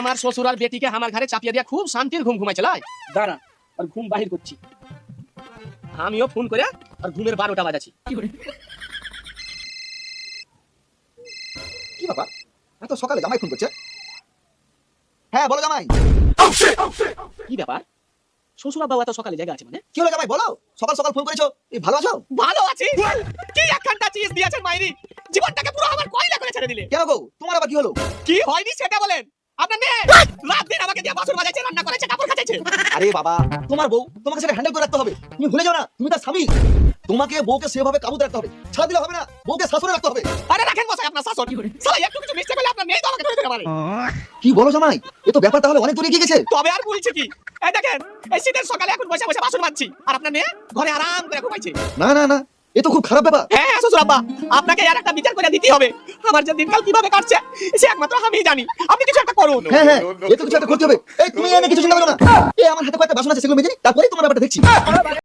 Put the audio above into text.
আমার শ্বশুর আর বেটিকে আমার ঘরে চাপিয়ে দিয়া খুব শান্তির ঘুম ঘুমাইছে লাই। দাঁড়া আর ঘুম বাহির করছি। আমিও ফোন করে আর ঘুমের 12টা বাজাচ্ছি। কি ব্যাপার, এত সকালে জামাই ফোন করছে? হ্যাঁ বলো জামাই। কি ব্যাপার, শ্বশুর বাবা এত সকালে জায়গা আছে মানে? কি হলো জামাই বলো, সকাল সকাল ফোন করেছো, এই ভালো আছো? ভালো আছি। কি একখানটা চিজ দিয়েছেন মাইরি, জীবনটাকে পুরো আমার কয়লা করে ছেড়ে দিলে। কেন গো, তোমার আবার কি হলো? কি হয়নি সেটা বলেন। আপনার মেয়ে রাত দিন আমাকে দিয়ে বাসন বাজাইছে, রান্না করেছে, কাপড় কাচাইছে। আরে বাবা, তোমার বউ, তোমাকে সেটা হ্যান্ডেল করে রাখতে হবে। তুমি ভুলে যাও না তুমি তার স্বামী। তোমাকে বউকে সেভাবে কাবুতে রাখতে হবে, ছাড় দিলে হবে না, বউকে শাসনে রাখতে হবে। আরে রাখেন মশাই আপনার শাসন। শালা একটু কিছু মিস্টেক হলে আপনার মেয়ে তো আমাকে ধরে ধরে মারে। কি বলো জামাই, এ তো ব্যাপার তাহলে অনেক দূরে এগিয়ে গেছে। তবে আর বলছি কি, এই দেখেন এই শীতের সকালে এখন বসে বসে বাসন মাজছি আর আপনার মেয়ে ঘরে আরাম করে ঘুমাইছে। না না না, এ তো খুব খারাপ ব্যাপার। হ্যাঁ শ্বশুর আব্বা, আপনাকে আর একটা বিচার করে দিতে হবে। আমার যে দিনকাল কিভাবে কাটছে সে একমাত্র আমিই জানি। আপনি কিছু একটা করুন। হ্যাঁ হ্যাঁ, এ তো কিছু একটা করতে হবে। এই তুমি এনে কিছু চিন্তা করো না, এই আমার হাতে কয়েকটা বাসন আছে, সেগুলো মেজে নিই, তারপরে তোমার ব্যাপারটা দেখছি।